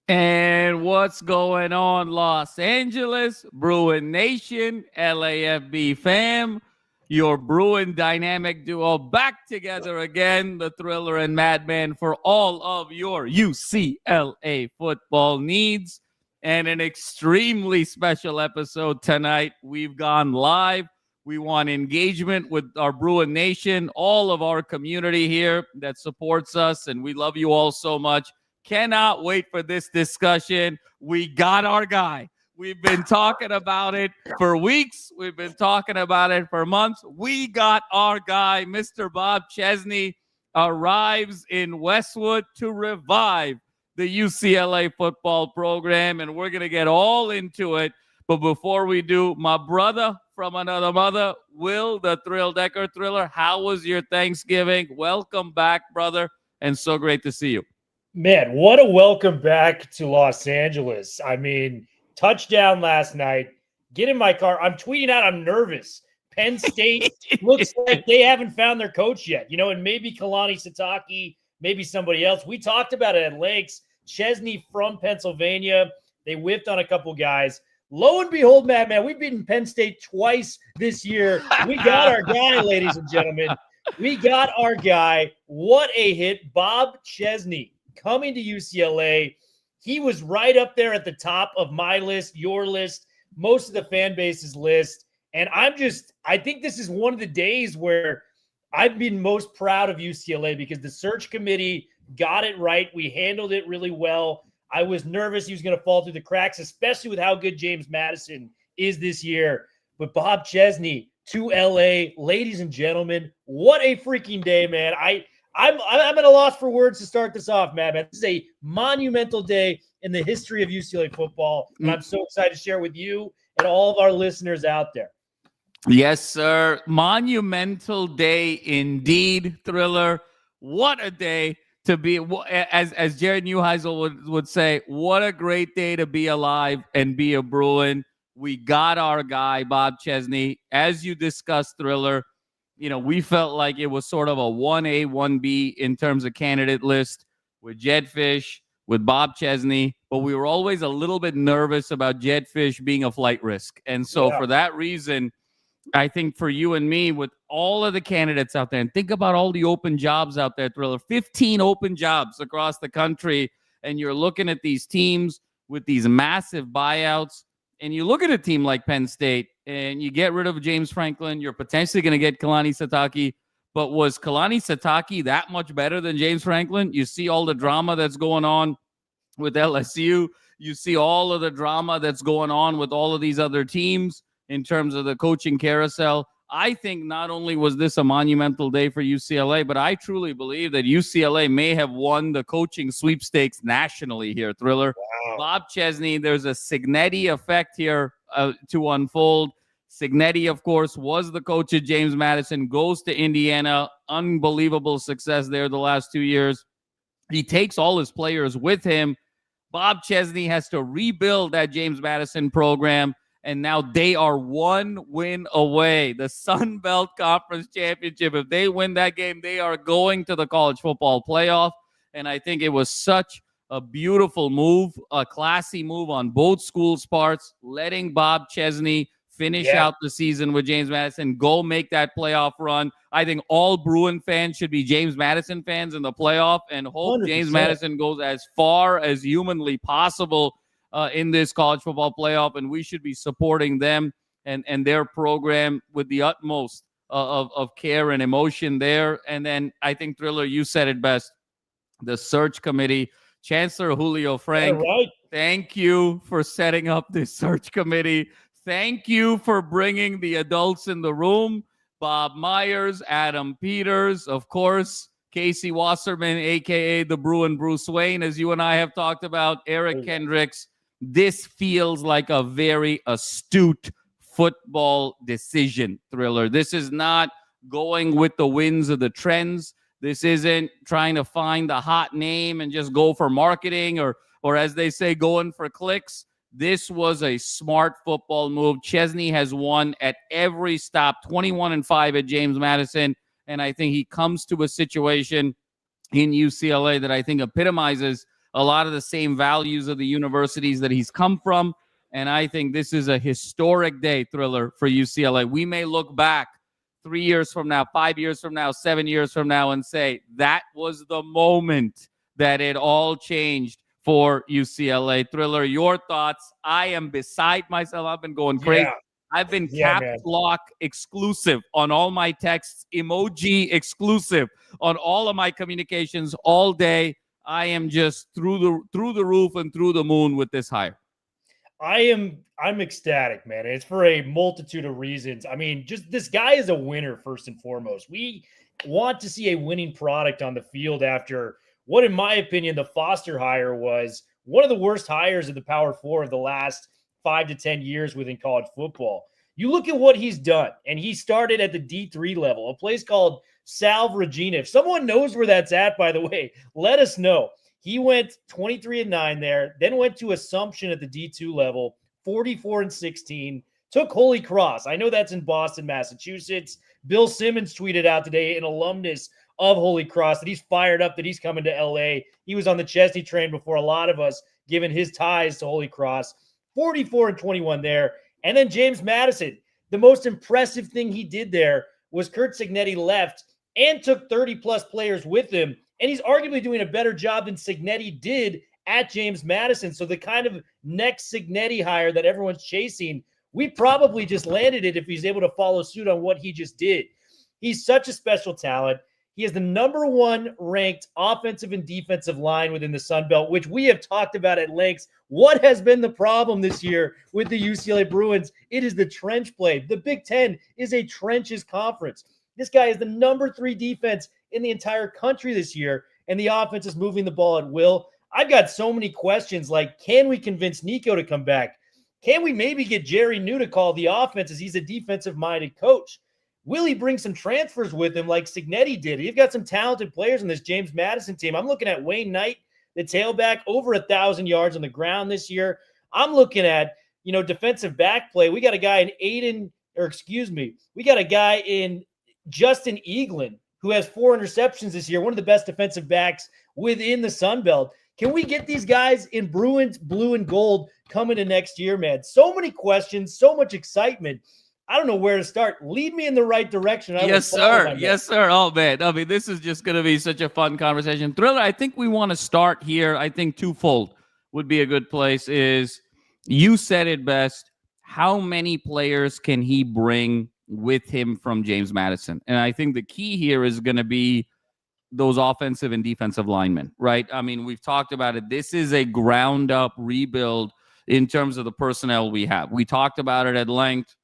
And what's going on, Los Angeles, Bruin Nation, LAFB fam? Your Bruin dynamic duo back together again, the Thriller and Madman, for all of your UCLA football needs. And an extremely special episode tonight. We've gone live. We want engagement with our Bruin Nation, all of our community here that supports us, and we love you all so much. Cannot wait for this discussion. We got our guy. We've been talking about it for weeks. We've been talking about it for months. We got our guy. Mr. Bob Chesney arrives in Westwood to revive the UCLA football program, and we're going to get all into it. But before we do, my brother from another mother, Will, the Thrill Decker Thriller, how was your Thanksgiving? Welcome back, brother, and so great to see you. Man, what a welcome back to Los Angeles. I mean, touchdown last night. Get in my car. I'm tweeting out I'm nervous. Penn State looks like they haven't found their coach yet. You know, and maybe Kalani Sitake, maybe somebody else. We talked about it at Lakes. Chesney from Pennsylvania. They whipped on a couple guys. Lo and behold, Madman, we've beaten Penn State twice this year. We got our guy, ladies and gentlemen. We got our guy. What a hit. Bob Chesney coming to UCLA. He was right up there at the top of my list, your list, most of the fan base's list. And I think this is one of the days where I've been most proud of UCLA because the search committee got it right. We handled it really well. I was nervous he was going to fall through the cracks, especially with how good James Madison is this year. But Bob Chesney to LA, ladies and gentlemen, what a freaking day, man. I'm at a loss for words to start this off, man. This is a monumental day in the history of UCLA football, and I'm so excited to share with you and all of our listeners out there. Yes, sir. Monumental day indeed, Thriller. What a day to be, as Jared Neuheisel would say, what a great day to be alive and be a Bruin. We got our guy, Bob Chesney. As you discussed, Thriller, you know, we felt like it was sort of a 1A, 1B in terms of candidate list with Jedd Fisch, with Bob Chesney, but we were always a little bit nervous about Jedd Fisch being a flight risk. And so for that reason, I think for you and me, with all of the candidates out there, and think about all the open jobs out there, Thriller, 15 open jobs across the country, and you're looking at these teams with these massive buyouts, and you look at a team like Penn State, and you get rid of James Franklin, you're potentially going to get Kalani Sitake, but was Kalani Sitake that much better than James Franklin? You see all the drama that's going on with LSU. You see all of the drama that's going on with all of these other teams in terms of the coaching carousel. I think not only was this a monumental day for UCLA, but I truly believe that UCLA may have won the coaching sweepstakes nationally here, Thriller. Wow. Bob Chesney, there's a Cignetti effect here to unfold. Cignetti, of course, was the coach of James Madison, goes to Indiana, unbelievable success there the last 2 years. He takes all his players with him. Bob Chesney has to rebuild that James Madison program. And now they are one win away. The Sun Belt Conference Championship. If they win that game, they are going to the college football playoff. And I think it was such a beautiful move, a classy move on both schools' parts, letting Bob Chesney finish out the season with James Madison, go make that playoff run. I think all Bruin fans should be James Madison fans in the playoff and hope 100%. James Madison goes as far as humanly possible in this college football playoff, and we should be supporting them and their program with the utmost of care and emotion there. And then I think, Thriller, you said it best. The search committee, Chancellor Julio Frank, thank you for setting up this search committee. Thank you for bringing the adults in the room. Bob Myers, Adam Peters, of course, Casey Wasserman, a.k.a. the Bruin Bruce Wayne, as you and I have talked about, Eric Kendricks. This feels like a very astute football decision, Thriller. This is not going with the winds of the trends. This isn't trying to find the hot name and just go for marketing or as they say, going for clicks. This was a smart football move. Chesney has won at every stop, 21-5 at James Madison. And I think he comes to a situation in UCLA that I think epitomizes a lot of the same values of the universities that he's come from. And I think this is a historic day, Thriller, for UCLA. We may look back 3 years from now, 5 years from now, 7 years from now, and say that was the moment that it all changed for UCLA. Thriller, your thoughts? I am beside myself. I've been going crazy. Yeah. I've been Yeah, caps lock exclusive on all my texts, emoji exclusive on all of my communications all day. I am just through the roof and through the moon with this hire. I'm ecstatic, man. It's for a multitude of reasons. I mean, just this guy is a winner first and foremost. We want to see a winning product on the field after what, in my opinion, the Foster hire was one of the worst hires of the Power Four of the last 5 to 10 years within college football. You look at what he's done, and he started at the D3 level, a place called Salve Regina. If someone knows where that's at, by the way, let us know. He went 23-9 there, then went to Assumption at the D2 level, 44-16, took Holy Cross. I know that's in Boston, Massachusetts. Bill Simmons tweeted out today, an alumnus of Holy Cross, that he's fired up that he's coming to LA. He was on the Chesney train before a lot of us, given his ties to Holy Cross. 44-21 there. And then James Madison. The most impressive thing he did there was Curt Cignetti left and took 30-plus players with him. And he's arguably doing a better job than Cignetti did at James Madison. So the kind of next Cignetti hire that everyone's chasing, we probably just landed it if he's able to follow suit on what he just did. He's such a special talent. He is the number 1 ranked offensive and defensive line within the Sun Belt, which we have talked about at length. What has been the problem this year with the UCLA Bruins? It is the trench play. The Big Ten is a trenches conference. This guy is the number 3 defense in the entire country this year, and the offense is moving the ball at will. I've got so many questions like, can we convince Nico to come back? Can we maybe get Jerry New to call the offense as he's a defensive-minded coach? Will he bring some transfers with him like Cignetti did? You've got some talented players in this James Madison team. I'm looking at Wayne Knight, the tailback, over 1,000 yards on the ground this year. I'm looking at, defensive back play. We got a guy in we got a guy in Justin Eaglin, who has 4 interceptions this year, one of the best defensive backs within the Sun Belt. Can we get these guys in Bruins blue and gold coming to next year, man? So many questions, so much excitement. I don't know where to start. Lead me in the right direction. Yes, sir. Yes, sir. Oh, man. I mean, this is just going to be such a fun conversation. Thriller, I think we want to start here. I think twofold would be a good place is you said it best. How many players can he bring with him from James Madison? And I think the key here is going to be those offensive and defensive linemen, right? I mean, we've talked about it. This is a ground up rebuild in terms of the personnel we have. We talked about it at length.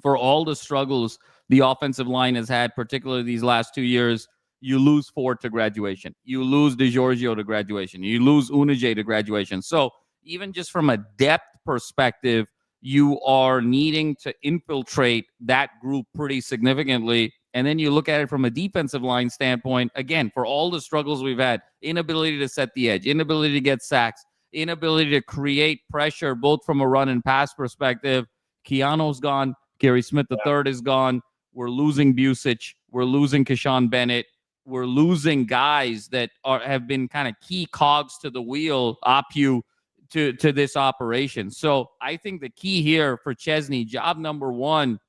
For all the struggles the offensive line has had, particularly these last 2 years, you lose Ford to graduation. You lose DiGiorgio to graduation. You lose Unije to graduation. So even just from a depth perspective, you are needing to infiltrate that group pretty significantly. And then you look at it from a defensive line standpoint, again, for all the struggles we've had, inability to set the edge, inability to get sacks, inability to create pressure, both from a run and pass perspective. Keanu's gone. Gary Smith III is gone. We're losing Busic. We're losing Keyshawn Bennett. We're losing guys that have been kind of key cogs to the wheel, Apu, to this operation. So I think the key here for Chesney, job number 1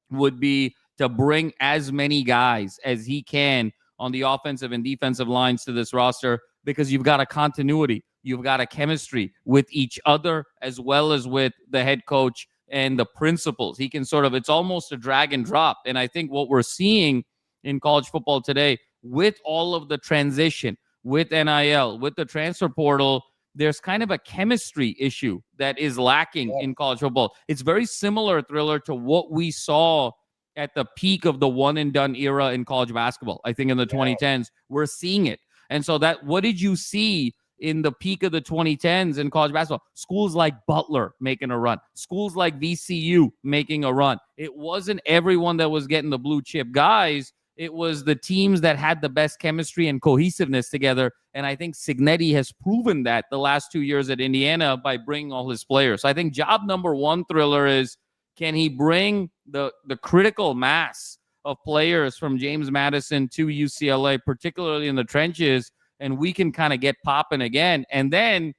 would be to bring as many guys as he can on the offensive and defensive lines to this roster, because you've got a continuity. You've got a chemistry with each other as well as with the head coach and the principals. He can it's almost a drag and drop. And I think what we're seeing in college football today, with all of the transition, with NIL, with the transfer portal, there's kind of a chemistry issue that is lacking in college football. It's very similar, Thriller, to what we saw at the peak of the one and done era in college basketball. I think in the 2010s, we're seeing it. And so what did you see in the peak of the 2010s in college basketball? Schools like Butler making a run. Schools like VCU making a run. It wasn't everyone that was getting the blue chip guys. It was the teams that had the best chemistry and cohesiveness together. And I think Cignetti has proven that the last 2 years at Indiana by bringing all his players. So I think job number 1, Thriller, is can he bring the critical mass of players from James Madison to UCLA, particularly in the trenches, and we can kind of get popping again. And then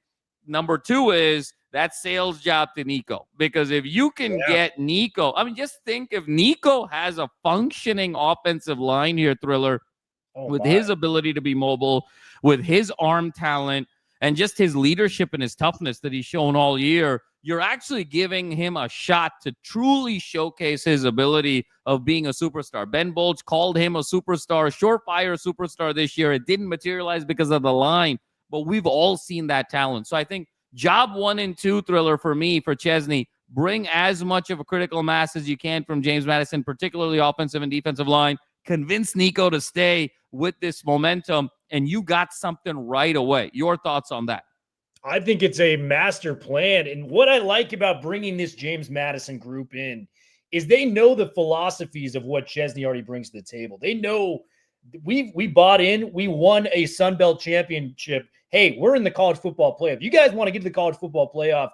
number two is that sales job to Nico, because if you can get Nico, I mean, just think if Nico has a functioning offensive line here, Thriller, with his ability to be mobile, with his arm talent, and just his leadership and his toughness that he's shown all year, you're actually giving him a shot to truly showcase his ability of being a superstar. Ben Bolch called him a superstar, surefire superstar this year. It didn't materialize because of the line, but we've all seen that talent. So I think job 1 and 2, Thriller, for me, for Chesney, bring as much of a critical mass as you can from James Madison, particularly offensive and defensive line. Convince Nico to stay with this momentum, and you got something right away. Your thoughts on that? I think it's a master plan. And what I like about bringing this James Madison group in is they know the philosophies of what Chesney already brings to the table. They know we bought in, we won a Sun Belt championship. Hey, we're in the college football playoff. You guys want to get to the college football playoff,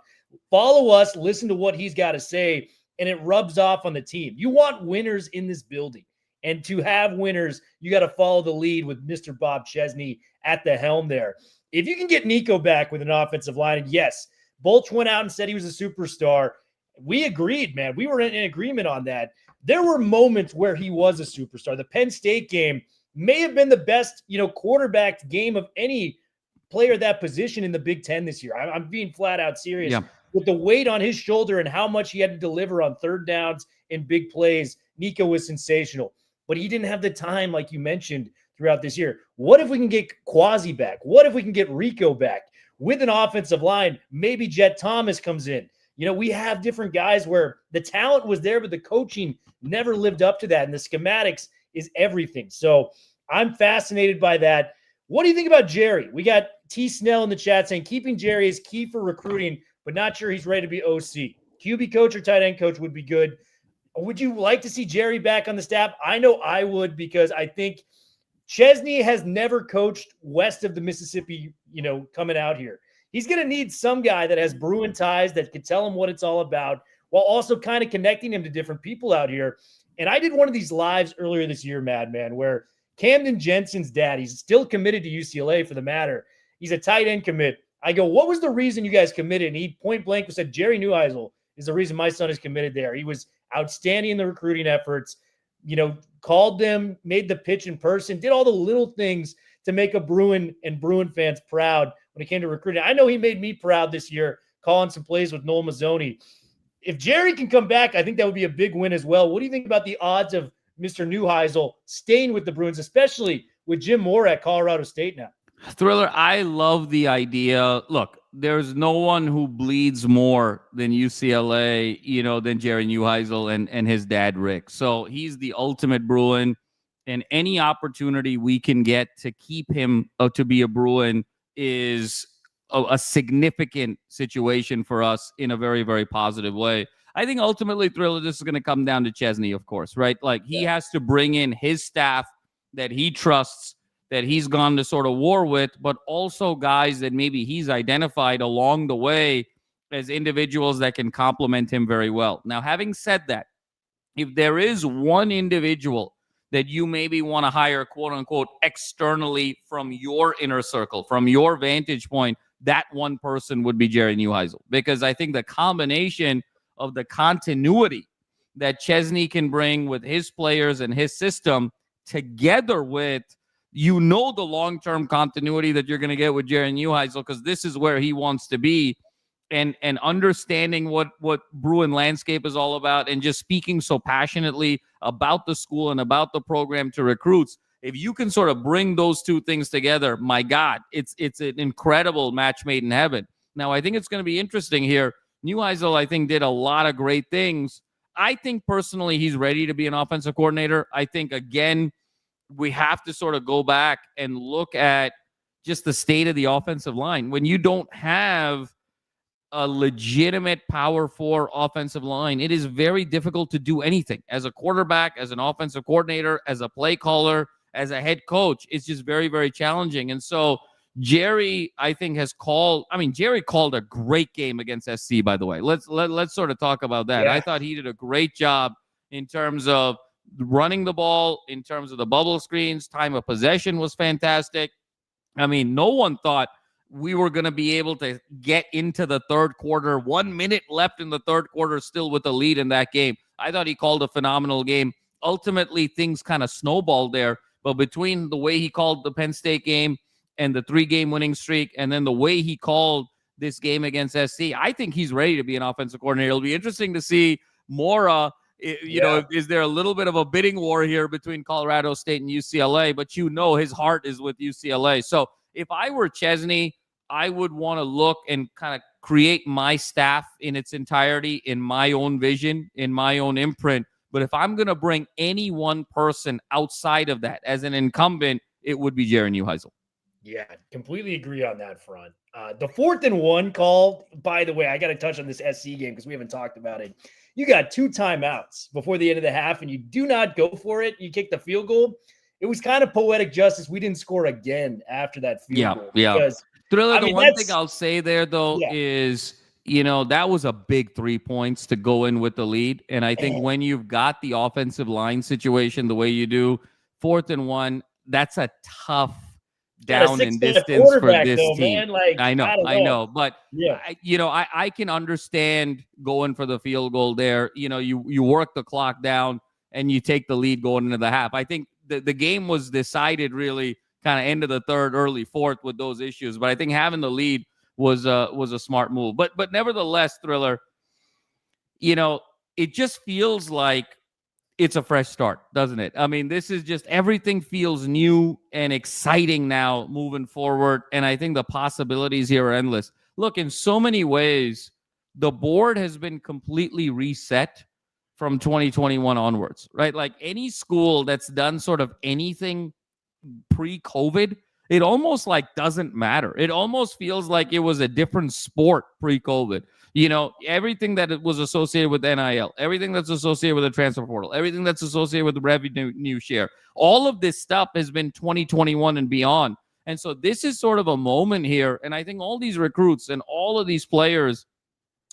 follow us, listen to what he's got to say, and it rubs off on the team. You want winners in this building. And to have winners, you got to follow the lead with Mr. Bob Chesney at the helm there. If you can get Nico back with an offensive line, and yes, Bolch went out and said he was a superstar. We agreed, man. We were in agreement on that. There were moments where he was a superstar. The Penn State game may have been the best, quarterback game of any player at that position in the Big Ten this year. I'm being flat out serious. Yeah. With the weight on his shoulder and how much he had to deliver on third downs and big plays, Nico was sensational. But he didn't have the time, like you mentioned, throughout this year. What if we can get Quasi back? What if we can get Rico back with an offensive line? Maybe Jet Thomas comes in. We have different guys where the talent was there, but the coaching never lived up to that. And the schematics is everything. So I'm fascinated by that. What do you think about Jerry? We got T. Snell in the chat saying keeping Jerry is key for recruiting, but not sure he's ready to be OC. QB coach or tight end coach would be good. Would you like to see Jerry back on the staff? I know I would, because I think Chesney has never coached west of the Mississippi, coming out here. He's going to need some guy that has Bruin ties that can tell him what it's all about, while also kind of connecting him to different people out here. And I did one of these lives earlier this year, Madman, where Camden Jensen's dad, he's still committed to UCLA for the matter. He's a tight end commit. I go, what was the reason you guys committed? And he point blank said, Jerry Neuheisel is the reason my son is committed there. He was outstanding in the recruiting efforts, called them, made the pitch in person, did all the little things to make a Bruin and Bruin fans proud when it came to recruiting. I know he made me proud this year, calling some plays with Noel Mazzoni. If Jerry can come back, I think that would be a big win as well. What do you think about the odds of Mr. Neuheisel staying with the Bruins, especially with Jim Moore at Colorado State now? Thriller, I love the idea. Look, there's no one who bleeds more than UCLA, than Jerry Neuheisel and his dad, Rick. So he's the ultimate Bruin, and any opportunity we can get to keep him to be a Bruin is a significant situation for us in a very, very positive way. I think ultimately, Thriller, this is going to come down to Chesney, of course, right? Like he has to bring in his staff that he trusts, that he's gone to sort of war with, but also guys that maybe he's identified along the way as individuals that can complement him very well. Now, having said that, if there is one individual that you maybe want to hire, quote unquote, externally from your inner circle, from your vantage point, that one person would be Jerry Neuheisel. Because I think the combination of the continuity that Chesney can bring with his players and his system, together with the long-term continuity that you're going to get with Jerry Neuheisel, because this is where he wants to be, and understanding what Bruin landscape is all about, and just speaking so passionately about the school and about the program to recruits. If you can sort of bring those two things together, my God, it's an incredible match made in heaven. Now, I think it's going to be interesting here. Neuheisel, I think, did a lot of great things. I think personally he's ready to be an offensive coordinator. I think, again, we have to sort of go back and look at just the state of the offensive line. When you don't have a legitimate Power 4 offensive line, it is very difficult to do anything. As a quarterback, as an offensive coordinator, as a play caller, as a head coach, it's just very, very challenging. And so Jerry, I think, Jerry called a great game against SC, by the way. Let's sort of talk about that. Yeah. I thought he did a great job in terms of running the ball, in terms of the bubble screens. Time of possession was fantastic. I mean, no one thought we were going to be able to get into the third quarter. 1 minute left in the third quarter, still with a lead in that game. I thought he called a phenomenal game. Ultimately, things kind of snowballed there. But between the way he called the Penn State game and the 3-game winning streak, and then the way he called this game against SC, I think he's ready to be an offensive coordinator. It'll be interesting to see Mora. Is there a little bit of a bidding war here between Colorado State and UCLA? But his heart is with UCLA. So if I were Chesney, I would want to look and kind of create my staff in its entirety, in my own vision, in my own imprint. But if I'm going to bring any one person outside of that as an incumbent, it would be Jared Neuheisel. Yeah, completely agree on that front. The 4th and 1 call, by the way, I got to touch on this SC game because we haven't talked about it. You got 2 timeouts before the end of the half, and you do not go for it. You kick the field goal. It was kind of poetic justice. We didn't score again after that field goal. Yeah. Thriller, the one thing I'll say there, though, is, that was a big 3 points to go in with the lead. And I think when you've got the offensive line situation the way you do, 4th and 1, that's a tough down in distance for this team. Man. I know. But, I can understand going for the field goal there. You work the clock down and you take the lead going into the half. I think the game was decided really kind of end of the third, early fourth with those issues. But I think having the lead was a smart move. But nevertheless, Thriller, it just feels like it's a fresh start, doesn't it? I mean, this is just everything feels new and exciting now moving forward. And I think the possibilities here are endless. Look, in so many ways, the board has been completely reset from 2021 onwards, right? Like any school that's done sort of anything pre-COVID, it almost doesn't matter. It almost feels like it was a different sport pre-COVID. Everything that was associated with NIL, everything that's associated with the transfer portal, everything that's associated with the revenue share, all of this stuff has been 2021 and beyond. And so this is sort of a moment here. And I think all these recruits and all of these players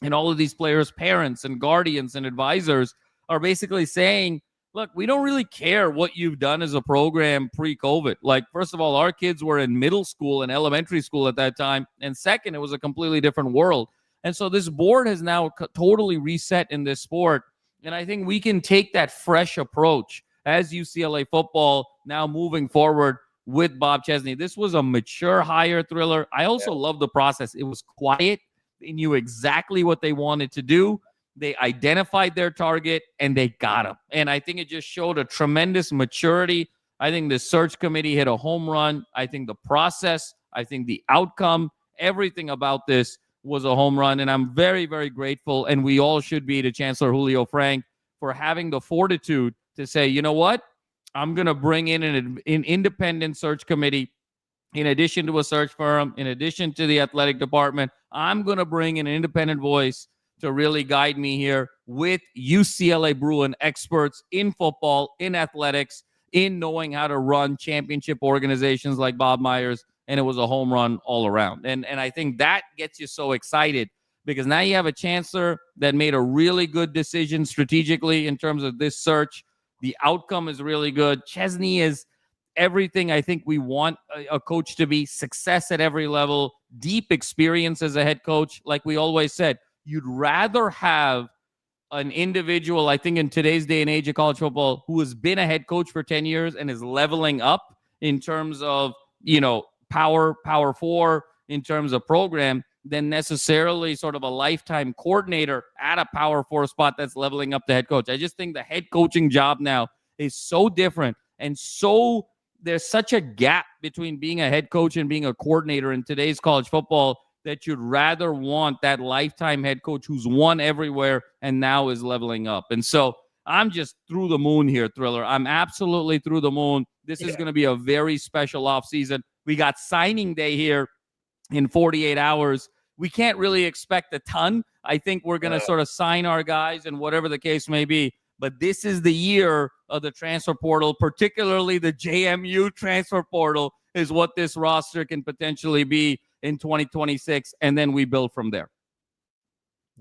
and all of these players' parents and guardians and advisors are basically saying, look, we don't really care what you've done as a program pre-COVID. First of all, our kids were in middle school and elementary school at that time. And second, it was a completely different world. And so this board has now totally reset in this sport. And I think we can take that fresh approach as UCLA football now moving forward with Bob Chesney. This was a mature hire, Thriller. I also love the process. It was quiet. They knew exactly what they wanted to do. They identified their target and they got him. And I think it just showed a tremendous maturity. I think the search committee hit a home run. I think the process, I think the outcome, everything about this was a home run. And I'm very, very grateful. And we all should be to Chancellor Julio Frank for having the fortitude to say, you know what? I'm going to bring in an independent search committee. In addition to a search firm, in addition to the athletic department, I'm going to bring in an independent voice to really guide me here with UCLA Bruin experts in football, in athletics, in knowing how to run championship organizations like Bob Myers. And it was a home run all around. And I think that gets you so excited because now you have a chancellor that made a really good decision strategically in terms of this search. The outcome is really good. Chesney is everything I think we want a coach to be. Success at every level, deep experience as a head coach. Like we always said, you'd rather have an individual, I think in today's day and age of college football, who has been a head coach for 10 years and is leveling up in terms of, power four, in terms of program, than necessarily sort of a lifetime coordinator at a power four spot that's leveling up the head coach. I just think the head coaching job now is so different. And so there's such a gap between being a head coach and being a coordinator in today's college football that you'd rather want that lifetime head coach who's won everywhere and now is leveling up. And so I'm just through the moon here, Thriller. I'm absolutely through the moon. This is going to be a very special offseason. We got signing day here in 48 hours. We can't really expect a ton. I think we're going to sort of sign our guys and whatever the case may be. But this is the year of the transfer portal, particularly the JMU transfer portal is what this roster can potentially be in 2026. And then we build from there.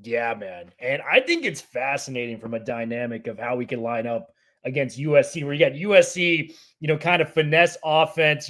Yeah, man. And I think it's fascinating from a dynamic of how we can line up against USC, where you got USC, kind of finesse offense,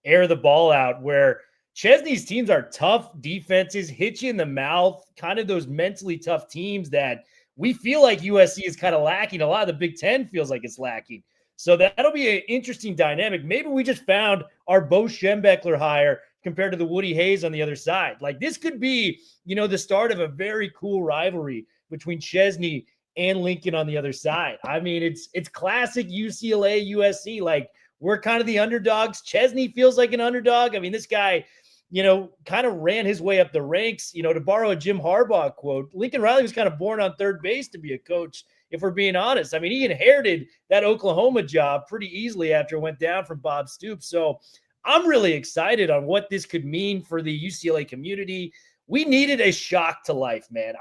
air the ball out, where Chesney's teams are tough defenses, hit you in the mouth, kind of those mentally tough teams that we feel like USC is kind of lacking. A lot of the Big Ten feels like it's lacking. So that'll be an interesting dynamic. Maybe we just found our Bo Schembechler hire compared to the Woody Hayes on the other side. Like, this could be, the start of a very cool rivalry between Chesney and Lincoln on the other side. I mean, it's classic UCLA, USC. Like, we're kind of the underdogs. Chesney feels like an underdog. I mean, this guy, kind of ran his way up the ranks. To borrow a Jim Harbaugh quote, Lincoln Riley was kind of born on third base to be a coach, if we're being honest. I mean, he inherited that Oklahoma job pretty easily after it went down from Bob Stoops. So I'm really excited on what this could mean for the UCLA community. We needed a shock to life, man.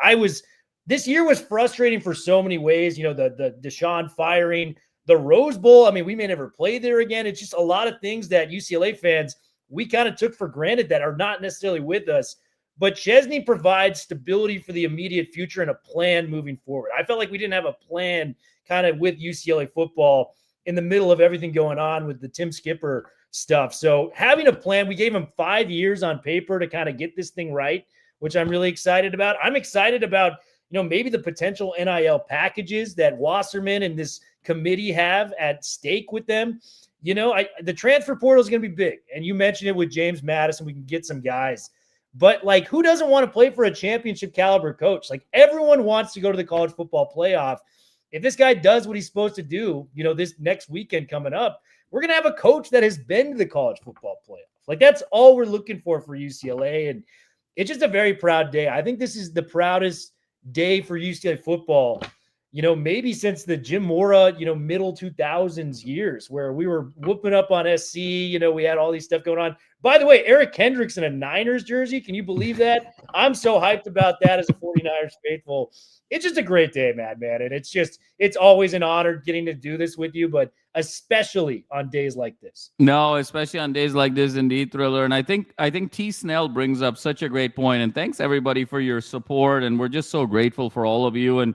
This year was frustrating for so many ways. The Deshaun firing, the Rose Bowl. I mean, we may never play there again. It's just a lot of things that UCLA fans, we kind of took for granted that are not necessarily with us. But Chesney provides stability for the immediate future and a plan moving forward. I felt like we didn't have a plan kind of with UCLA football in the middle of everything going on with the Tim Skipper stuff. So having a plan, we gave him 5 years on paper to kind of get this thing right, which I'm really excited about. I'm excited about, maybe the potential NIL packages that Wasserman and this committee have at stake with them. The transfer portal is going to be big. And you mentioned it with James Madison. We can get some guys. But, like, who doesn't want to play for a championship caliber coach? Like, everyone wants to go to the college football playoff. If this guy does what he's supposed to do, this next weekend coming up, we're going to have a coach that has been to the college football playoff. Like, that's all we're looking for UCLA. And it's just a very proud day. I think this is the proudest day for UCLA football, maybe since the Jim Mora, middle 2000s years, where we were whooping up on SC. We had all these stuff going on. By the way, Eric Kendricks in a Niners jersey. Can you believe that? I'm so hyped about that as a 49ers faithful. It's just a great day, man. And it's always an honor getting to do this with you, but especially on days like this. No, especially on days like this, indeed, Thriller. And I think T. Snell brings up such a great point. And thanks, everybody, for your support. And we're just so grateful for all of you. And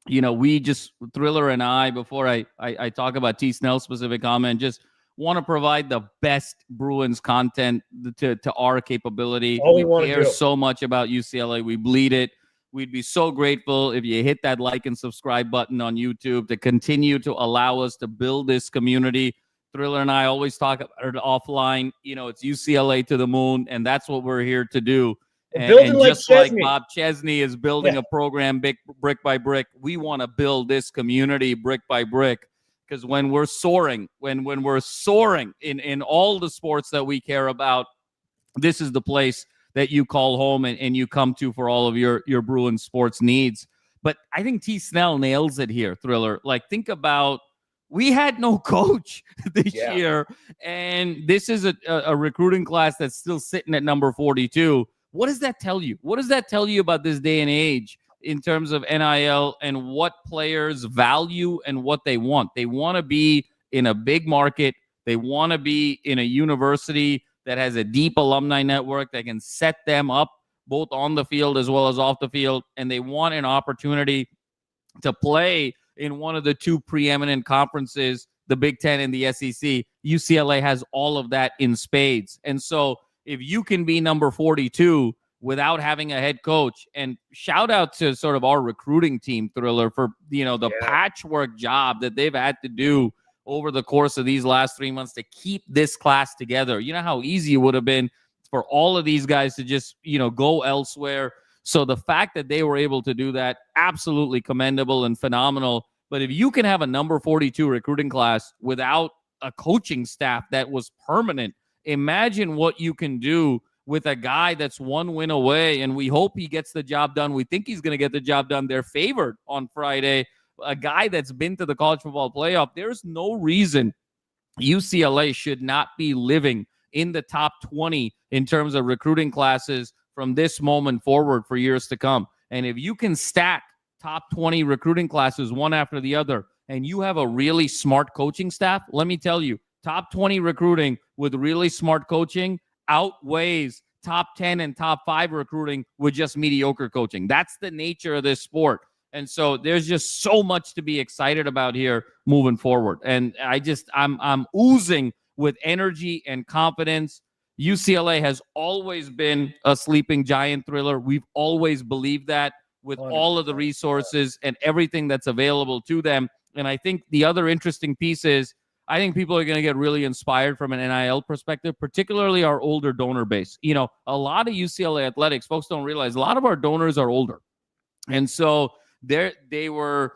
we just, Thriller and I, before I talk about T. Snell's specific comment, just want to provide the best Bruins content to our capability. All we want to care do. So much about UCLA. We bleed it. We'd be so grateful if you hit that like and subscribe button on YouTube to continue to allow us to build this community. Thriller and I always talk about it offline. It's UCLA to the moon, and that's what we're here to do. And just like Bob Chesney is building a program brick by brick, we want to build this community brick by brick. Because when we're soaring, when we're soaring in all the sports that we care about, this is the place that you call home and you come to for all of your Bruins sports needs. But I think T. Snell nails it here, Thriller. Like, think about, we had no coach this year, and this is a recruiting class that's still sitting at number 42. What does that tell you? What does that tell you about this day and age in terms of NIL and what players value and what they want? They want to be in a big market. They want to be in a university that has a deep alumni network that can set them up both on the field as well as off the field. And they want an opportunity to play in one of the two preeminent conferences, the Big Ten and the SEC. UCLA has all of that in spades. And so if you can be number 42 without having a head coach, and shout out to sort of our recruiting team, Thriller, for, the patchwork job that they've had to do over the course of these last 3 months to keep this class together. You know how easy it would have been for all of these guys to just, go elsewhere. So the fact that they were able to do that, absolutely commendable and phenomenal. But if you can have a number 42 recruiting class without a coaching staff that was permanent, imagine what you can do with a guy that's one win away, and we hope he gets the job done. We think he's going to get the job done. They're favored on Friday. A guy that's been to the college football playoff. There's no reason UCLA should not be living in the top 20 in terms of recruiting classes from this moment forward for years to come. And if you can stack top 20 recruiting classes one after the other, and you have a really smart coaching staff, let me tell you, top 20 recruiting with really smart coaching outweighs top 10 and top 5 recruiting with just mediocre coaching. That's the nature of this sport. And so there's just so much to be excited about here moving forward. And I'm oozing with energy and confidence. UCLA has always been a sleeping giant, Thriller. We've always believed that with all of the 100%. resources and everything that's available to them. And I think the other interesting piece is I think people are going to get really inspired from an NIL perspective, particularly our older donor base. You know, a lot of UCLA athletics, folks don't realize a lot of our donors are older. And so they were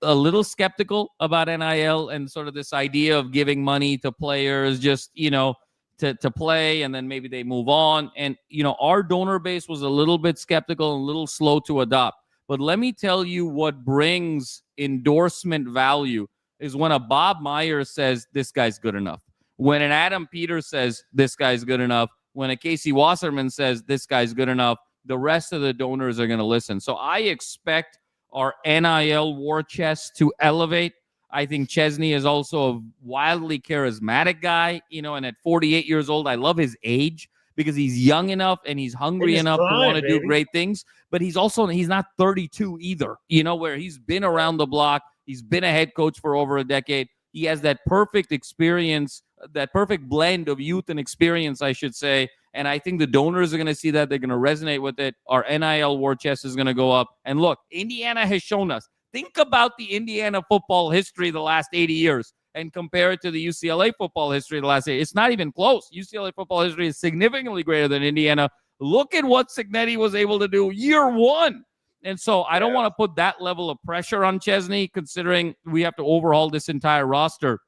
a little skeptical about NIL and sort of this idea of giving money to players just, to play, and then maybe they move on. And, our donor base was a little bit skeptical and a little slow to adopt. But let me tell you what brings endorsement value is when a Bob Myers says this guy's good enough. When an Adam Peters says this guy's good enough. When a Casey Wasserman says this guy's good enough, the rest of the donors are going to listen. So I expect our NIL war chest to elevate. I think Chesney is also a wildly charismatic guy, and at 48 years old, I love his age because he's young enough and he's hungry enough to want to do great things. But he's not 32 either, where he's been around the block. He's been a head coach for over a decade. He has that perfect experience, that perfect blend of youth and experience, I should say. And I think the donors are going to see that. They're going to resonate with it. Our NIL war chest is going to go up. And look, Indiana has shown us. Think about the Indiana football history the last 80 years and compare it to the UCLA football history the last 80 years. It's not even close. UCLA football history is significantly greater than Indiana. Look at what Cignetti was able to do year one. And so I don't want to put that level of pressure on Chesney, considering we have to overhaul this entire roster.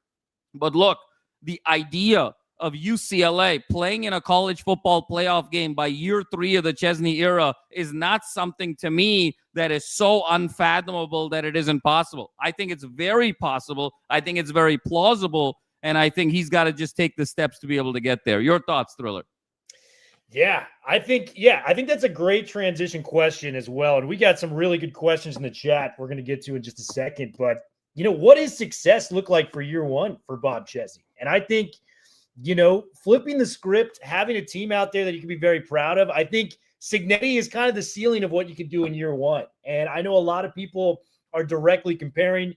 But look, the idea of UCLA playing in a college football playoff game by year 3 of the Chesney era is not something to me that is so unfathomable that it isn't possible. I think it's very possible. I think it's very plausible. And I think he's got to just take the steps to be able to get there. Your thoughts, Thriller? Yeah, I think that's a great transition question as well. And we got some really good questions in the chat we're going to get to in just a second. But, what does success look like for year one for Bob Chesney? And I think, flipping the script, having a team out there that you can be very proud of, I think Cignetti is kind of the ceiling of what you can do in year one. And I know a lot of people are directly comparing,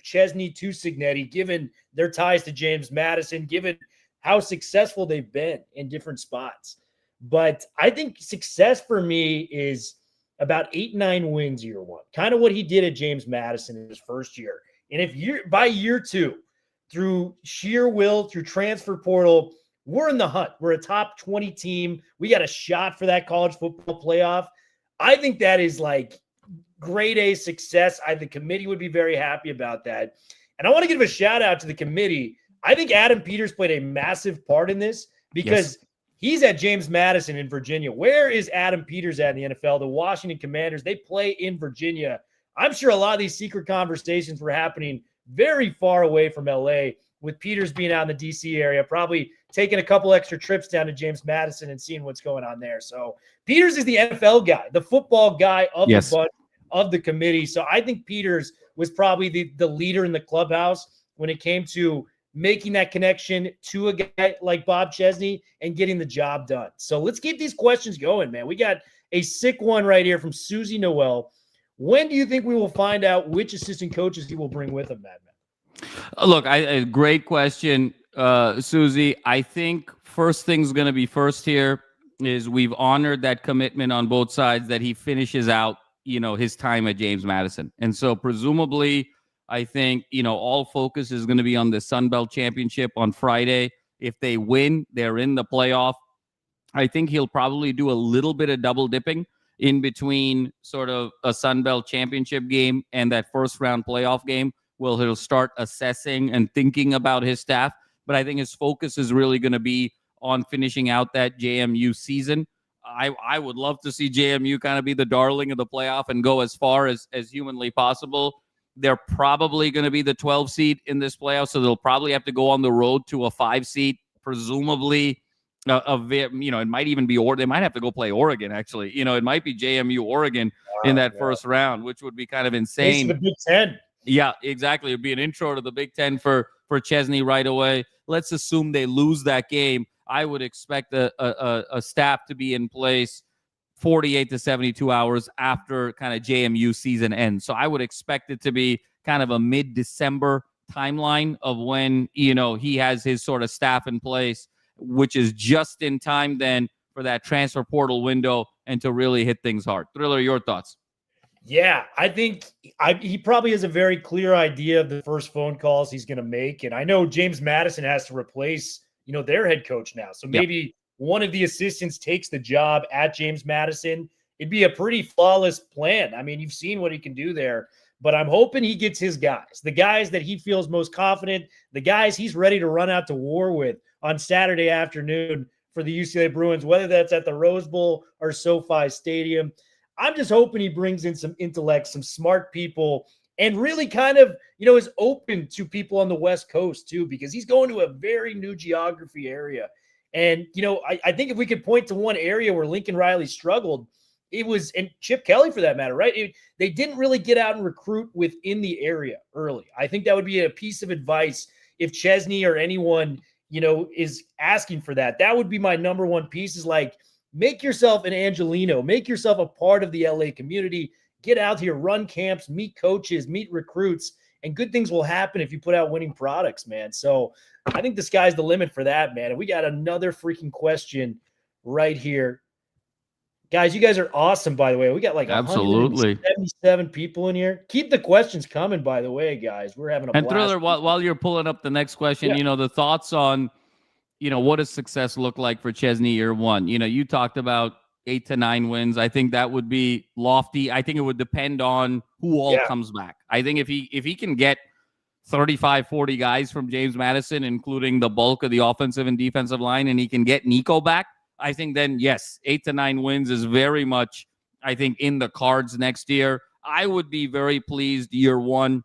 Chesney to Cignetti, given their ties to James Madison, given how successful they've been in different spots. But I think success for me is about 8-9 wins year one, kind of what he did at James Madison in his first year. And if by year two, through sheer will, through transfer portal, we're in the hunt. We're a top 20 team. We got a shot for that college football playoff. I think that is like grade A success. The committee would be very happy about that. And I want to give a shout out to the committee. I think Adam Peters played a massive part in this because he's at James Madison in Virginia. Where is Adam Peters at in the NFL? The Washington Commanders, they play in Virginia. I'm sure a lot of these secret conversations were happening very far away from LA, with Peters being out in the DC area, probably taking a couple extra trips down to James Madison and seeing what's going on there. So Peters is the NFL guy, the football guy of the bunch of the committee. So I think Peters was probably the leader in the clubhouse when it came to making that connection to a guy like Bob Chesney and getting the job done. So let's keep these questions going, man. We got a sick one right here from Susie Noel. When do you think we will find out which assistant coaches he will bring with him, Madman? Look, great question, Susie. I think first thing's going to be first here is we've honored that commitment on both sides that he finishes out, his time at James Madison. And so presumably, I think, all focus is going to be on the Sun Belt Championship on Friday. If they win, they're in the playoff. I think he'll probably do a little bit of double dipping in between sort of a Sun Belt Championship game and that first round playoff game. Well, he'll start assessing and thinking about his staff. But I think his focus is really going to be on finishing out that JMU season. I would love to see JMU kind of be the darling of the playoff and go as far as humanly possible. They're probably going to be the 12 seed in this playoff, so they'll probably have to go on the road to a 5 seed, presumably. It might even be, or they might have to go play Oregon, actually. It might be JMU Oregon in that first round, which would be kind of insane. The Big Ten. Yeah, exactly. It'd be an intro to the Big Ten for Chesney right away. Let's assume they lose that game. I would expect a staff to be in place 48 to 72 hours after kind of JMU season ends. So I would expect it to be kind of a mid-December timeline of when, he has his sort of staff in place, which is just in time then for that transfer portal window and to really hit things hard. Thriller, your thoughts? Yeah, I think he probably has a very clear idea of the first phone calls he's going to make. And I know James Madison has to replace, their head coach now. So maybe one of the assistants takes the job at James Madison. It'd be a pretty flawless plan. I mean, you've seen what he can do there. But I'm hoping he gets his guys, the guys that he feels most confident, the guys he's ready to run out to war with on Saturday afternoon for the UCLA Bruins, whether that's at the Rose Bowl or SoFi Stadium. I'm just hoping he brings in some intellect, some smart people, and really kind of, is open to people on the West Coast too, because he's going to a very new geography area. And, I think if we could point to one area where Lincoln Riley struggled, it was, and Chip Kelly for that matter, right? They didn't really get out and recruit within the area early. I think that would be a piece of advice if Chesney or anyone, is asking for that. That would be my number one piece, is like, make yourself an Angelino, make yourself a part of the LA community, get out here, run camps, meet coaches, meet recruits, and good things will happen if you put out winning products, man. So I think the sky's the limit for that, man. And we got another freaking question right here. Guys, you guys are awesome, by the way. We got like 177 people in here. Keep the questions coming, by the way, guys. We're having a blast. And Thriller, while you're pulling up the next question, the thoughts on, what does success look like for Chesney year one? You talked about 8 to 9 wins. I think that would be lofty. I think it would depend on who all comes back. I think if he can get 35, 40 guys from James Madison, including the bulk of the offensive and defensive line, and he can get Nico back, I think then, yes, 8 to 9 wins is very much, I think, in the cards next year. I would be very pleased year one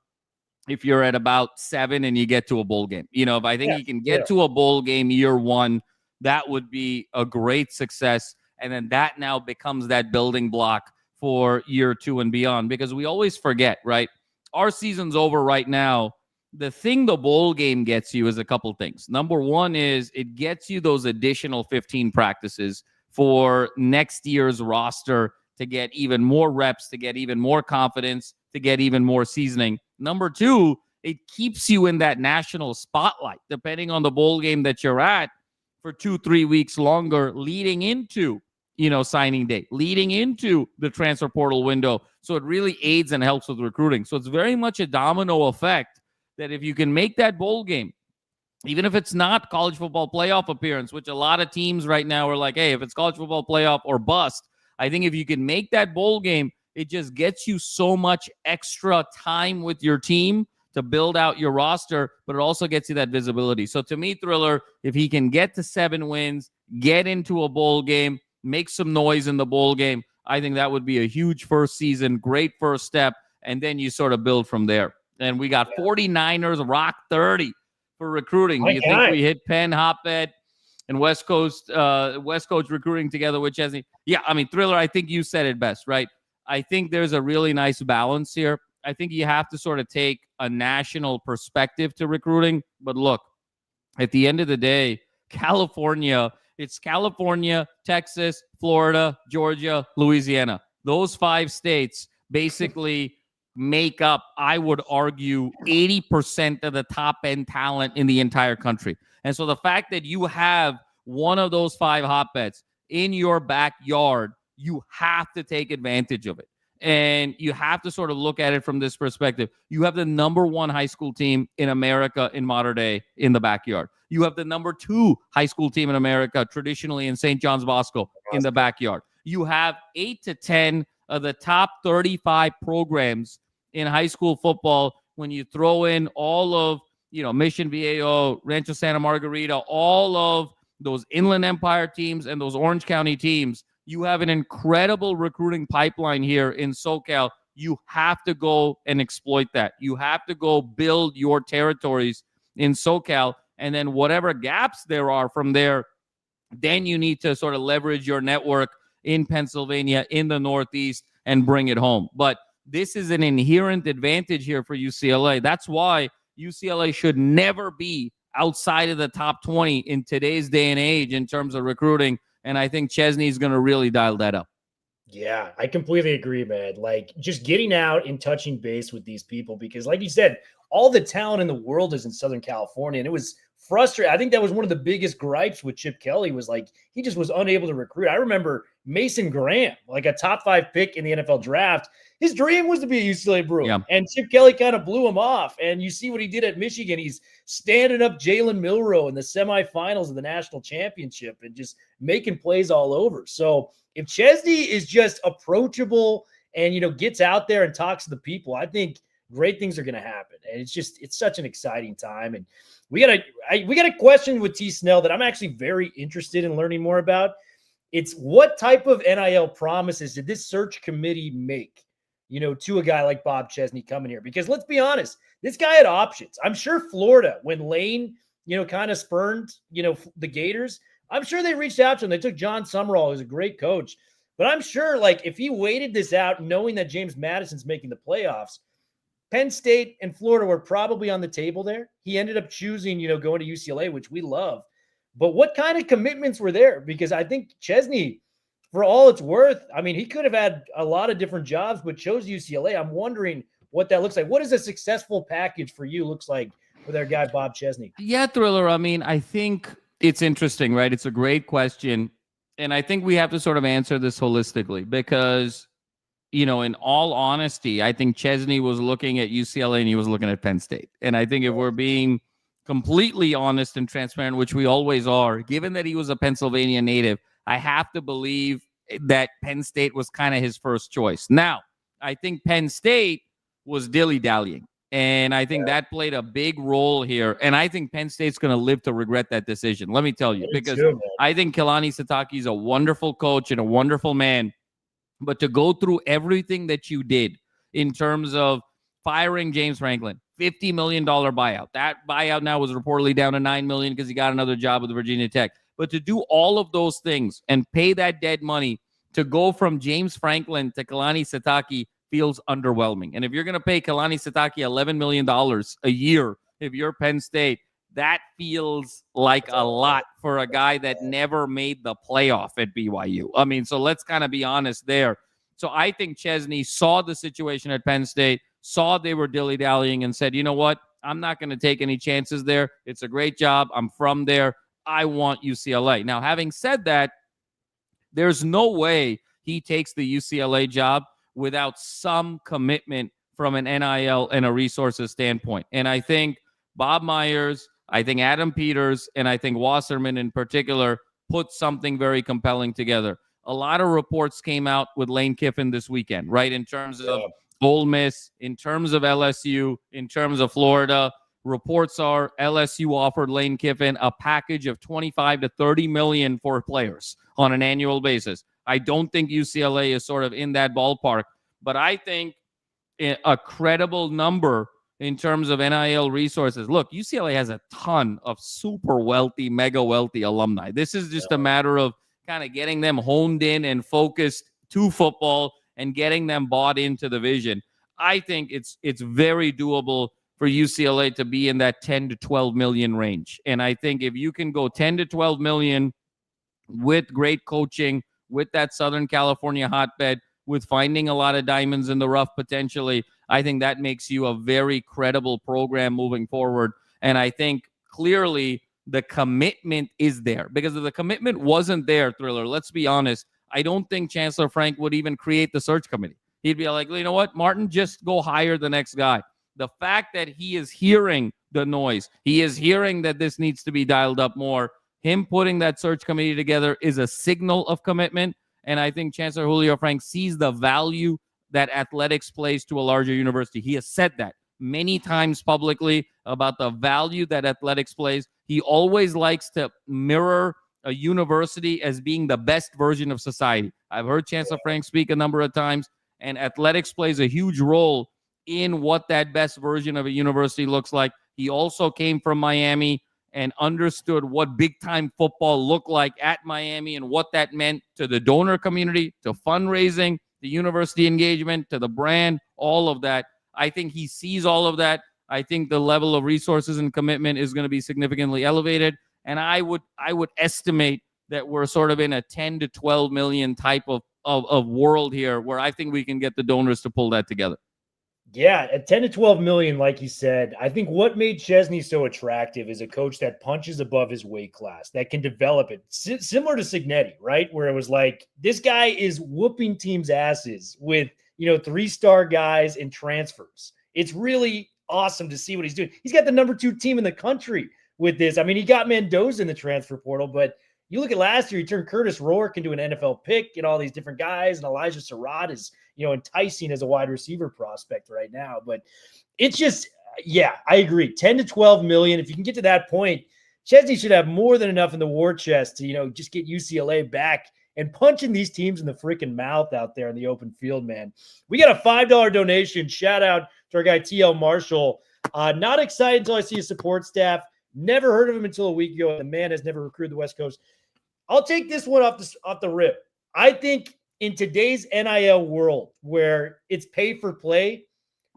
if you're at about 7 and you get to a bowl game. If I think he can get to a bowl game year one, that would be a great success. And then that now becomes that building block for year 2 and beyond, because we always forget, right? Our season's over right now. The thing the bowl game gets you is a couple things. Number one is it gets you those additional 15 practices for next year's roster to get even more reps, to get even more confidence, to get even more seasoning. Number two, it keeps you in that national spotlight, depending on the bowl game that you're at, for 2-3 weeks longer, leading into, signing day, leading into the transfer portal window. So it really aids and helps with recruiting. So it's very much a domino effect that if you can make that bowl game, even if it's not college football playoff appearance, which a lot of teams right now are like, hey, if it's college football playoff or bust, I think if you can make that bowl game, it just gets you so much extra time with your team to build out your roster, but it also gets you that visibility. So to me, Thriller, if he can get to 7 wins, get into a bowl game, make some noise in the bowl game, I think that would be a huge first season, great first step, and then you sort of build from there. And we got 49ers Rock 30 for recruiting. Do you think we hit Penn, Hotbed, and West Coast recruiting together with Chesney? Yeah, I mean, Thriller, I think you said it best, right? I think there's a really nice balance here. I think you have to sort of take a national perspective to recruiting. But look, at the end of the day, it's California, Texas, Florida, Georgia, Louisiana. Those 5 states basically make up, I would argue, 80% of the top end talent in the entire country. And so the fact that you have one of those 5 hotbeds in your backyard, you have to take advantage of it. And you have to sort of look at it from this perspective. You have the number 1 high school team in America in modern day in the backyard. You have the number 2 high school team in America, traditionally in St. John's Bosco, in the backyard. You have 8 to 10 of the top 35 programs in high school football. When you throw in all of, Mission Viejo, Rancho Santa Margarita, all of those Inland Empire teams and those Orange County teams, you have an incredible recruiting pipeline here in SoCal. You have to go and exploit that. You have to go build your territories in SoCal, and then whatever gaps there are from there, then you need to sort of leverage your network in Pennsylvania, in the Northeast, and bring it home. But this is an inherent advantage here for UCLA. That's why UCLA should never be outside of the top 20 in today's day and age in terms of recruiting. And I think Chesney is going to really dial that up. Yeah, I completely agree, man. Like just getting out and touching base with these people because, like you said, all the talent in the world is in Southern California. And it was frustrating. I think that was one of the biggest gripes with Chip Kelly was like he just was unable to recruit. I remember Mason Graham, like a top 5 pick in the NFL draft. His dream was to be a UCLA Bruin. Yeah. And Chip Kelly kind of blew him off. And you see what he did at Michigan. He's standing up Jalen Milroe in the semifinals of the national championship and just making plays all over. So if Chesney is just approachable and gets out there and talks to the people, I think great things are going to happen. And it's such an exciting time. And we got a question with T Snell that I'm actually very interested in learning more about. It's what type of NIL promises did this search committee make, to a guy like Bob Chesney coming here? Because let's be honest, this guy had options. I'm sure Florida, when Lane, kind of spurned, the Gators, I'm sure they reached out to him. They took John Summerall, who's a great coach. But I'm sure, like, if he waited this out, knowing that James Madison's making the playoffs, Penn State and Florida were probably on the table there. He ended up choosing, going to UCLA, which we love. But what kind of commitments were there? Because I think Chesney, for all it's worth, I mean, he could have had a lot of different jobs, but chose UCLA. I'm wondering what that looks like. What does a successful package for you looks like with our guy, Bob Chesney? Yeah, Thriller. I mean, I think it's interesting, right? It's a great question. And I think we have to sort of answer this holistically because, in all honesty, I think Chesney was looking at UCLA and he was looking at Penn State. And I think if we're being completely honest and transparent, which we always are, given that he was a Pennsylvania native, I have to believe that Penn State was kind of his first choice. Now, I think Penn State was dilly-dallying. And I think that played a big role here. And I think Penn State's going to live to regret that decision. Let me tell you, because I think Kalani Sitake is a wonderful coach and a wonderful man. But to go through everything that you did in terms of firing James Franklin, $50 million buyout. That buyout now was reportedly down to $9 million because he got another job with Virginia Tech. But to do all of those things and pay that dead money to go from James Franklin to Kalani Sitake feels underwhelming. And if you're going to pay Kalani Sitake $11 million a year, if you're Penn State, that feels like a lot for a guy that never made the playoff at BYU. I mean, so let's kind of be honest there. So I think Chesney saw the situation at Penn State, saw they were dilly-dallying and said, you know what? I'm not going to take any chances there. It's a great job. I'm from there. I want UCLA. Now, having said that, there's no way he takes the UCLA job without some commitment from an NIL and a resources standpoint. And I think Bob Myers, I think Adam Peters, and I think Wasserman in particular put something very compelling together. A lot of reports came out with Lane Kiffin this weekend, right? In terms of Ole Miss, in terms of LSU, in terms of Florida. Reports are LSU offered Lane Kiffin a package of $25 to $30 million for players on an annual basis. I don't think UCLA is sort of in that ballpark, but I think a credible number in terms of NIL resources. Look, UCLA has a ton of super wealthy, mega wealthy alumni. This is just a matter of kind of getting them honed in and focused to football and getting them bought into the vision. I think it's very doable for UCLA to be in that 10 to 12 million range. And I think if you can go 10 to 12 million with great coaching, with that Southern California hotbed, with finding a lot of diamonds in the rough potentially, I think that makes you a very credible program moving forward. And I think clearly the commitment is there, because if the commitment wasn't there, Thriller, let's be honest, I don't think Chancellor Frank would even create the search committee. He'd be like, you know what, Martin, just go hire the next guy. The fact that he is hearing the noise, he is hearing that this needs to be dialed up more, him putting that search committee together is a signal of commitment. And I think Chancellor Julio Frank sees the value that athletics plays to a larger university. He has said that many times publicly about the value that athletics plays. He always likes to mirror a university as being the best version of society. I've heard Chancellor Frank speak a number of times, and athletics plays a huge role in what that best version of a university looks like. He also came from Miami and understood what big-time football looked like at Miami and what that meant to the donor community, to fundraising, the university engagement, to the brand, all of that. I think he sees all of that. I think the level of resources and commitment is going to be significantly elevated. And I would estimate that we're sort of in a 10 to 12 million type of of world here where I think we can get the donors to pull that together. Yeah, at 10 to 12 million, like you said, I think what made Chesney so attractive is a coach that punches above his weight class, that can develop it. Similar to Cignetti, right? Where it was like, this guy is whooping teams' asses with, 3-star guys and transfers. It's really awesome to see what he's doing. He's got the number 2 team in the country with this. I mean, he got Mendoza in the transfer portal, but you look at last year, he turned Curtis Rourke into an NFL pick and all these different guys, and Elijah Surratt is, enticing as a wide receiver prospect right now. But it's just, yeah, I agree. 10 to 12 million. If you can get to that point, Chesney should have more than enough in the war chest to, just get UCLA back and punching these teams in the freaking mouth out there in the open field, man. We got a $5 donation. Shout out to our guy, TL Marshall. Not excited until I see his support staff. Never heard of him until a week ago. The man has never recruited the West Coast. I'll take this one off the rip. I think in today's NIL world where it's pay for play,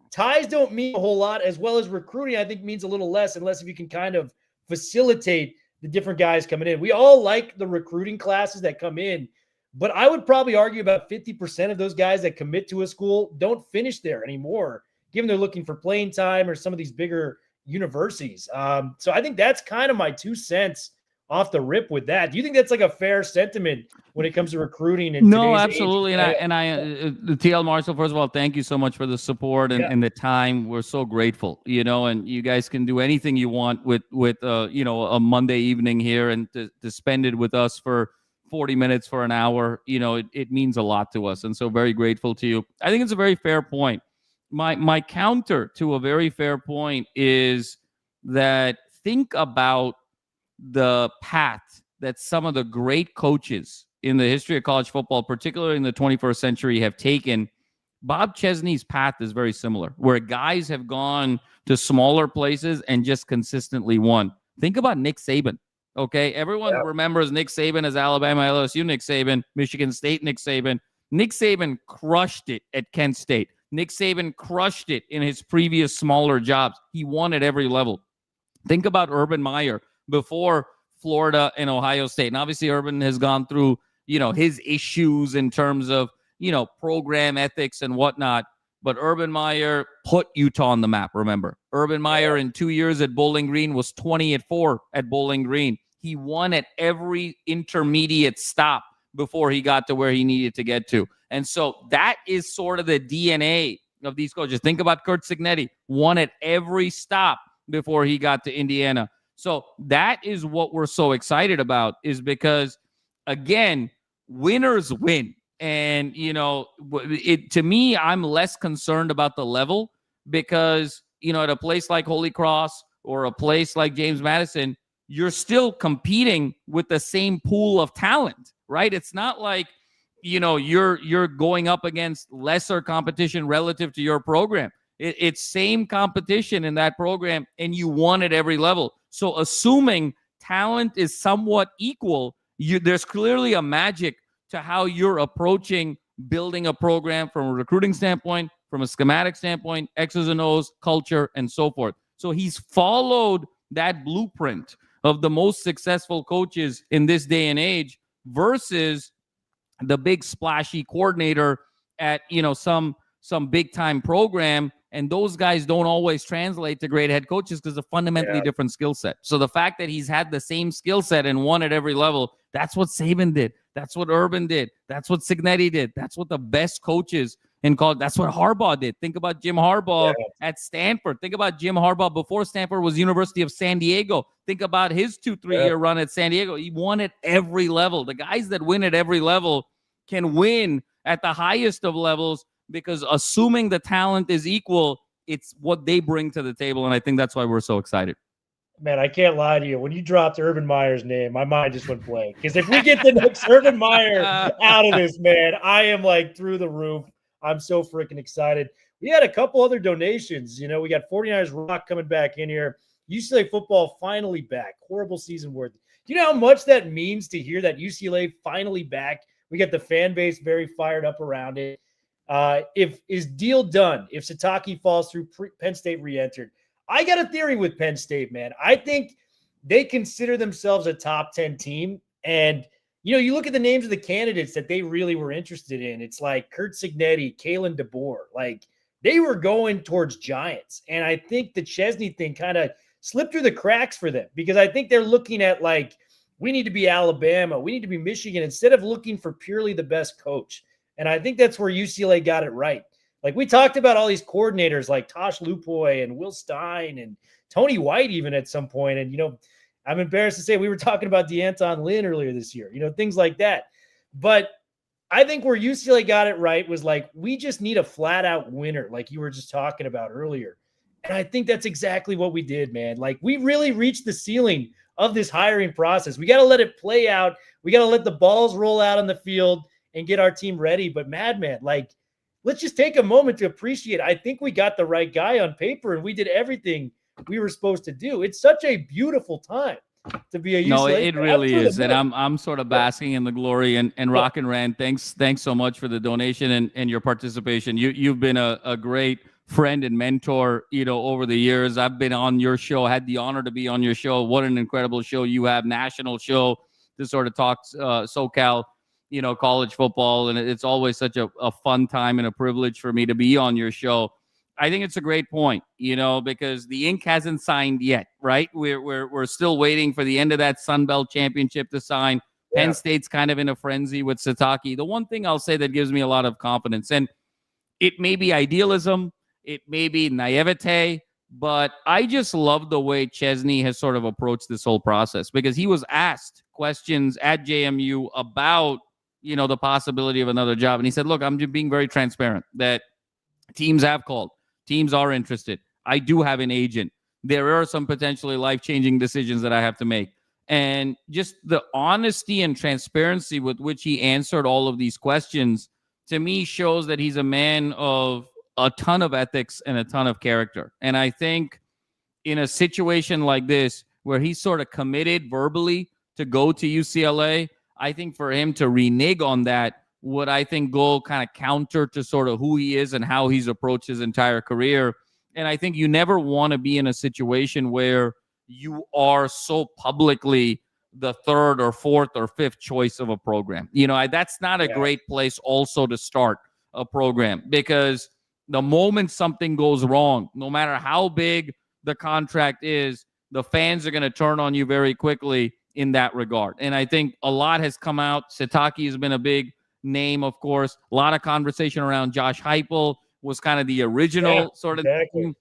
ties don't mean a whole lot, as well as recruiting, I think, means a little less, unless if you can kind of facilitate the different guys coming in. We all like the recruiting classes that come in, but I would probably argue about 50% of those guys that commit to a school don't finish there anymore, given they're looking for playing time or some of these bigger universities. So I think that's kind of my 2 cents off the rip with that. Do you think that's like a fair sentiment when it comes to recruiting? No, absolutely. Age? And I TL Marshall, first of all, thank you so much for the support and the time. We're so grateful, and you guys can do anything you want with a Monday evening here, and to spend it with us for 40 minutes, for an hour, it means a lot to us. And so very grateful to you. I think it's a very fair point. My counter to a very fair point is that think about the path that some of the great coaches in the history of college football, particularly in the 21st century, have taken. Bob Chesney's path is very similar, where guys have gone to smaller places and just consistently won. Think about Nick Saban. Okay, everyone remembers Nick Saban as Alabama, LSU, Nick Saban, Michigan State, Nick Saban. Nick Saban crushed it at Kent State. Nick Saban crushed it in his previous smaller jobs. He won at every level. Think about Urban Meyer before Florida and Ohio State. And obviously Urban has gone through, his issues in terms of, program ethics and whatnot. But Urban Meyer put Utah on the map, remember. Urban Meyer in 2 years at Bowling Green was 20-4 at Bowling Green. He won at every intermediate stop before he got to where he needed to get to. And so that is sort of the DNA of these coaches. Think about Curt Cignetti, won at every stop before he got to Indiana. So that is what we're so excited about, is because, again, winners win. And, to me, I'm less concerned about the level because, at a place like Holy Cross or a place like James Madison, you're still competing with the same pool of talent, right? It's not like, you're going up against lesser competition relative to your program. It's same competition in that program, and you won at every level. So assuming talent is somewhat equal, there's clearly a magic to how you're approaching building a program from a recruiting standpoint, from a schematic standpoint, X's and O's, culture, and so forth. So he's followed that blueprint of the most successful coaches in this day and age versus the big splashy coordinator at, some big time program. And those guys don't always translate to great head coaches because of a fundamentally different skill set. So the fact that he's had the same skill set and won at every level, that's what Saban did. That's what Urban did. That's what Cignetti did. That's what the best coaches in college, that's what Harbaugh did. Think about Jim Harbaugh at Stanford. Think about Jim Harbaugh before Stanford was University of San Diego. Think about his 2-3 year run at San Diego. He won at every level. The guys that win at every level can win at the highest of levels because assuming the talent is equal, it's what they bring to the table. And I think that's why we're so excited. Man, I can't lie to you. When you dropped Urban Meyer's name, my mind just went blank. Because if we get the next Urban Meyer out of this, man, I am like through the roof. I'm so freaking excited. We had a couple other donations. We got 49ers Rock coming back in here. UCLA football finally back. Horrible season worthy. Do you know how much that means to hear that UCLA finally back? We got the fan base very fired up around it. If is deal done, if Sataki falls through, Penn State re-entered. I got a theory with Penn State, man. I think they consider themselves a top 10 team. And, you look at the names of the candidates that they really were interested in. It's like Kurt Signetti, Kalen DeBoer. Like, they were going towards Giants. And I think the Chesney thing kind of slipped through the cracks for them, because I think they're looking at, like, we need to be Alabama, we need to be Michigan, instead of looking for purely the best coach. And I think that's where UCLA got it right. Like, we talked about all these coordinators like Tosh Lupoy and Will Stein and Tony White even at some point. And, I'm embarrassed to say we were talking about DeAnton Lynn earlier this year, things like that. But I think where UCLA got it right was, like, we just need a flat out winner, like you were just talking about earlier. And I think that's exactly what we did, man. Like, we really reached the ceiling of this hiring process. We got to let it play out. We got to let the balls roll out on the field and get our team ready. But madman, like, let's just take a moment to appreciate. I think we got the right guy on paper, and we did everything we were supposed to do. It's such a beautiful time to be a UCLA. No, it really is. And I'm sort of basking in the glory. And Rock and Rand, thanks so much for the donation and your participation. You've been a great friend and mentor, over the years. I've been on your show, had the honor to be on your show. What an incredible show you have, national show to sort of talk SoCal, college football. And it's always such a fun time and a privilege for me to be on your show. I think it's a great point, because the ink hasn't signed yet, right? We're still waiting for the end of that Sun Belt championship to sign. Yeah. Penn State's kind of in a frenzy with Sataki. The one thing I'll say that gives me a lot of confidence, and it may be idealism, it may be naivete, but I just love the way Chesney has sort of approached this whole process, because he was asked questions at JMU about, the possibility of another job. And he said, look, I'm just being very transparent that teams have called. Teams are interested. I do have an agent. There are some potentially life-changing decisions that I have to make. And just the honesty and transparency with which he answered all of these questions, to me, shows that he's a man of a ton of ethics and a ton of character. And I think in a situation like this, where he's sort of committed verbally to go to UCLA, I think for him to renege on that would, I think, go kind of counter to sort of who he is and how he's approached his entire career. And I think you never want to be in a situation where you are so publicly the third or fourth or fifth choice of a program. That's not a great place also to start a program, because the moment something goes wrong, no matter how big the contract is, the fans are going to turn on you very quickly in that regard. And I think a lot has come out. Sataki has been a big name, of course. A lot of conversation around Josh Heupel was kind of the original sort of thing.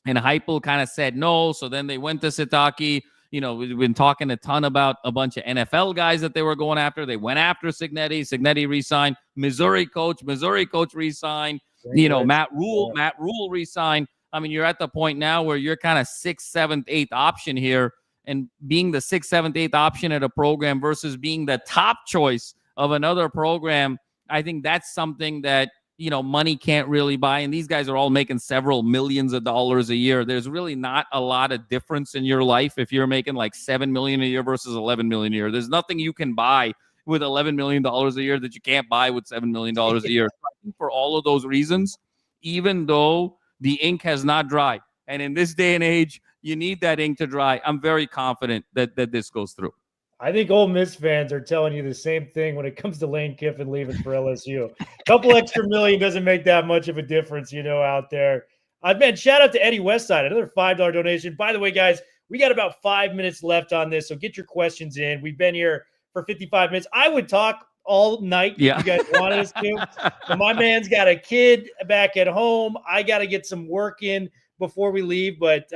And Heupel kind of said no. So then they went to Sataki. We've been talking a ton about a bunch of NFL guys that they were going after. They went after Signetti. Signetti re-signed. Missouri coach re-signed. Matt Rule re-signed. I mean, you're at the point now where you're kind of 6th, 7th, 8th option here. And being the 6th, 7th, 8th option at a program versus being the top choice of another program, I think that's something that, money can't really buy. And these guys are all making several millions of dollars a year. There's really not a lot of difference in your life if you're making like $7 million a year versus $11 million a year. There's nothing you can buy with $11 million a year that you can't buy with $7 million a year. I think for all of those reasons, even though the ink has not dried, and in this day and age, you need that ink to dry, I'm very confident that this goes through. I think Ole Miss fans are telling you the same thing when it comes to Lane Kiffin leaving for LSU. A couple extra million doesn't make that much of a difference, out there. Man, shout out to Eddie Westside, another $5 donation. By the way, guys, we got about 5 minutes left on this, so get your questions in. We've been here for 55 minutes. I would talk all night if you guys wanted us to. But my man's got a kid back at home. I got to get some work in before we leave, but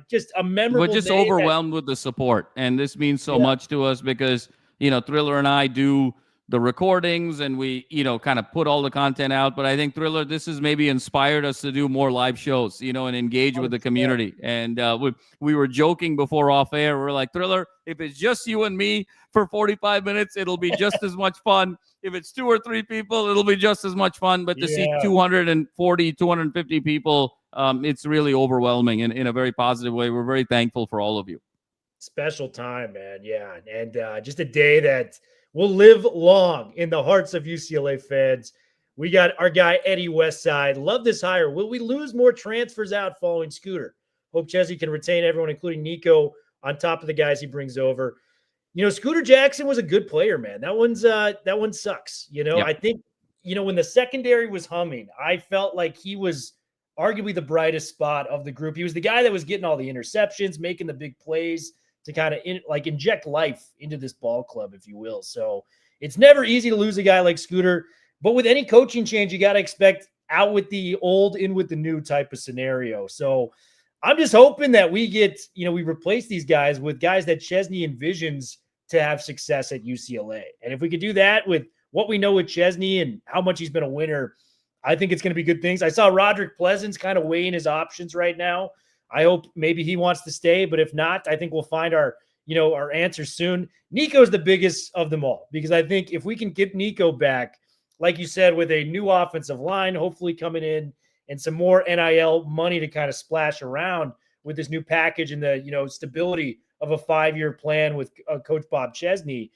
just a memorable We're just overwhelmed with the support, and this means so much to us because, Thriller and I do the recordings and we, kind of put all the content out. But I think Thriller, this has maybe inspired us to do more live shows, and engage with the community. And we were joking before off air. We're like, Thriller, if it's just you and me for 45 minutes, it'll be just as much fun. If it's 2 or 3 people, it'll be just as much fun. But to see 240, 250 people, it's really overwhelming in a very positive way. We're very thankful for all of you. Special time, man. Yeah. And just a day that will live long in the hearts of UCLA fans. We got our guy, Eddie Westside. Love this hire. Will we lose more transfers out following Scooter? Hope Chesney can retain everyone, including Nico, on top of the guys he brings over. Scooter Jackson was a good player, man. That one sucks. Yep. I think, when the secondary was humming, I felt like he was arguably the brightest spot of the group. He was the guy that was getting all the interceptions, making the big plays to kind of inject life into this ball club, if you will. So it's never easy to lose a guy like Scooter, but with any coaching change, you got to expect out with the old, in with the new type of scenario. So I'm just hoping that we get, we replace these guys with guys that Chesney envisions to have success at UCLA. And if we could do that with what we know with Chesney and how much he's been a winner, I think it's going to be good things. I saw Roderick Pleasance kind of weighing his options right now. I hope maybe he wants to stay, but if not, I think we'll find our answer soon. Nico's the biggest of them all, because I think if we can get Nico back, like you said, with a new offensive line, hopefully coming in and some more NIL money to kind of splash around with this new package and the, stability of a 5-year plan with Coach Bob Chesney,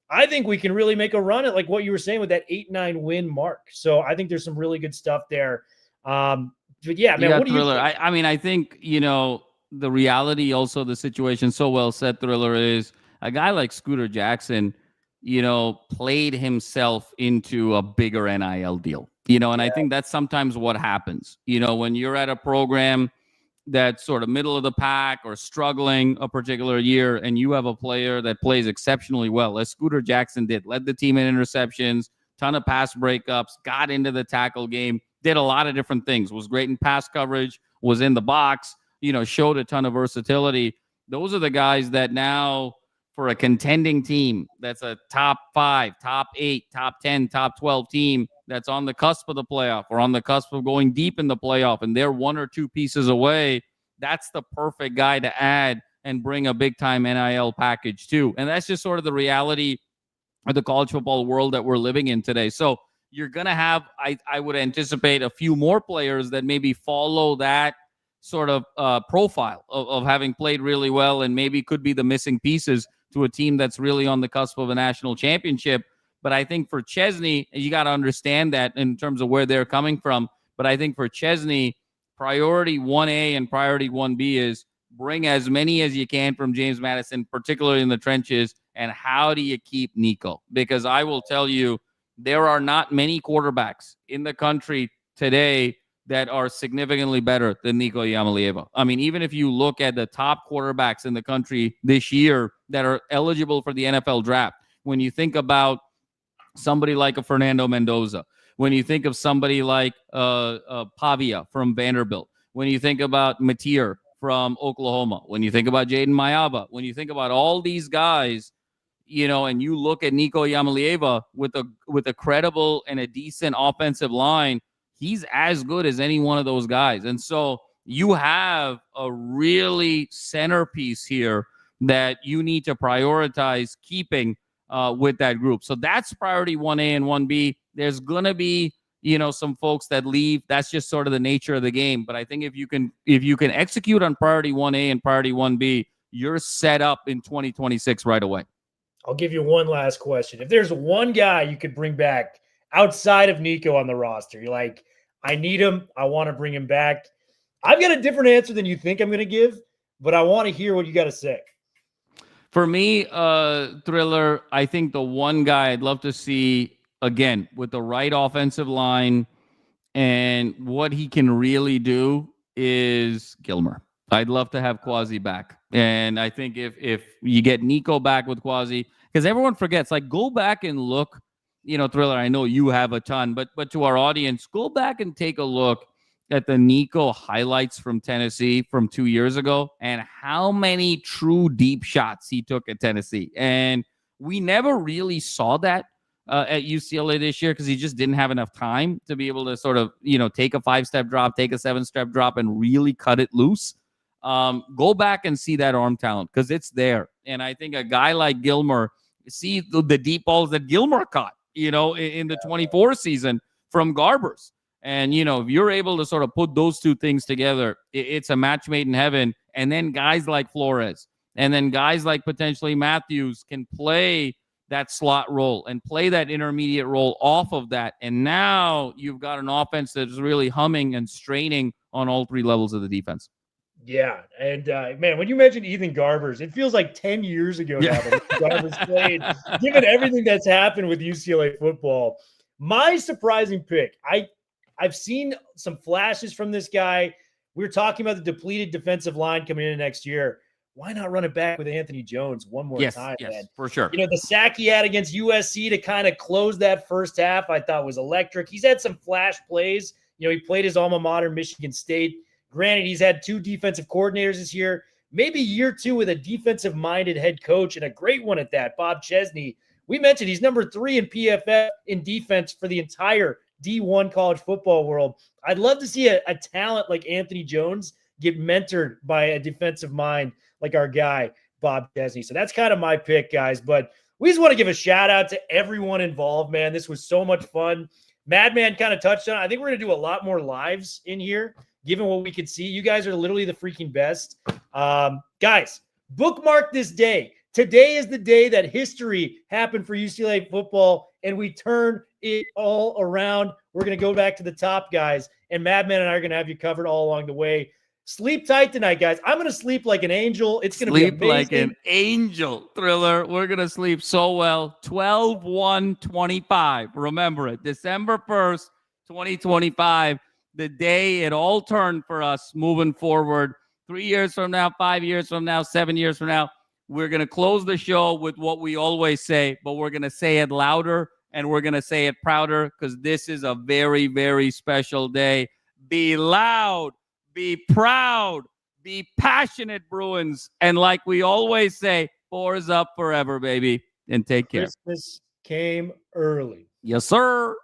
I think we can really make a run at like what you were saying with that 8-9 win mark. So I think there's some really good stuff there. But yeah, man, what do you think? I think, the reality also, the situation, so well said, Thriller, is a guy like Scooter Jackson, played himself into a bigger NIL deal, and I think that's sometimes what happens, when you're at a program that's sort of middle of the pack or struggling a particular year, and you have a player that plays exceptionally well, as Scooter Jackson did, led the team in interceptions, ton of pass breakups, got into the tackle game, did a lot of different things, was great in pass coverage, was in the box, showed a ton of versatility. Those are the guys that now, for a contending team that's a top 5, top 8, top 10, top 12 team that's on the cusp of the playoff or on the cusp of going deep in the playoff, and they're 1 or 2 pieces away, that's the perfect guy to add and bring a big-time NIL package to. And that's just sort of the reality of the college football world that we're living in today. So you're going to have, I would anticipate, a few more players that maybe follow that sort of profile of having played really well and maybe could be the missing pieces to a team that's really on the cusp of a national championship. But I think for Chesney, you got to understand that in terms of where they're coming from. But I think for Chesney, priority 1A and priority 1B is bring as many as you can from James Madison, particularly in the trenches. And how do you keep Nico? Because I will tell you, there are not many quarterbacks in the country today that are significantly better than Nico Iamaleava. I mean, even if you look at the top quarterbacks in the country this year that are eligible for the NFL draft, when you think about somebody like a Fernando Mendoza, when you think of somebody like Pavia from Vanderbilt, when you think about Mateer from Oklahoma, when you think about Jaden Mayaba, when you think about all these guys, and you look at Nico Iamaleava with a credible and a decent offensive line, he's as good as any one of those guys. And so you have a really centerpiece here that you need to prioritize keeping with that group. So that's priority 1A and 1B. There's going to be, some folks that leave. That's just sort of the nature of the game. But I think if you can execute on priority 1A and priority 1B, you're set up in 2026 right away. I'll give you one last question. If there's one guy you could bring back outside of Nico on the roster, you're like, I need him, I want to bring him back. I've got a different answer than you think I'm going to give, but I want to hear what you got to say. For me, Thriller, I think the one guy I'd love to see, again, with the right offensive line and what he can really do, is Gilmer. I'd love to have Quasi back. And I think if you get Nico back with Quasi, because everyone forgets, like, go back and look, Thriller, I know you have a ton, but to our audience, go back and take a look at the Nico highlights from Tennessee from 2 years ago and how many true deep shots he took at Tennessee. And we never really saw that at UCLA this year because he just didn't have enough time to be able to sort of, take a 5-step drop, take a 7-step drop, and really cut it loose. Go back and see that arm talent because it's there. And I think a guy like Gilmer, see the deep balls that Gilmer caught, in the 24 season from Garbers. And, if you're able to sort of put those two things together, it's a match made in heaven. And then guys like Flores and then guys like potentially Matthews can play that slot role and play that intermediate role off of that. And now you've got an offense that's really humming and straining on all 3 levels of the defense. Yeah, and man, when you mentioned Ethan Garbers, it feels like 10 years ago now that Ethan Garbers played, given everything that's happened with UCLA football. My surprising pick, I've seen some flashes from this guy. We were talking about the depleted defensive line coming in next year. Why not run it back with Anthony Jones one more time, man? For sure. You know, the sack he had against USC to kind of close that first half, I thought was electric. He's had some flash plays. You know, he played his alma mater, Michigan State. Granted, he's had 2 defensive coordinators this year, maybe year 2 with a defensive-minded head coach, and a great one at that, Bob Chesney. We mentioned he's number 3 in PFF in defense for the entire D1 college football world. I'd love to see a talent like Anthony Jones get mentored by a defensive mind like our guy, Bob Chesney. So that's kind of my pick, guys. But we just want to give a shout-out to everyone involved, man. This was so much fun. Madman kind of touched on it. I think we're going to do a lot more lives in here, given what we could see. You guys are literally the freaking best. Guys, bookmark this day. Today is the day that history happened for UCLA football, and we turn it all around. We're going to go back to the top, guys, and Madman and I are going to have you covered all along the way. Sleep tight tonight, guys. I'm going to sleep like an angel. It's going to be amazing. Sleep like an angel, Thriller. We're going to sleep so well. 12/1/25. Remember it. December 1st, 2025. The day it all turned for us moving forward. 3 years from now, 5 years from now, 7 years from now, we're going to close the show with what we always say, but we're going to say it louder and we're going to say it prouder because this is a very, very special day. Be loud, be proud, be passionate, Bruins. And like we always say, 4 is up forever, baby. And take care. Christmas came early. Yes, sir.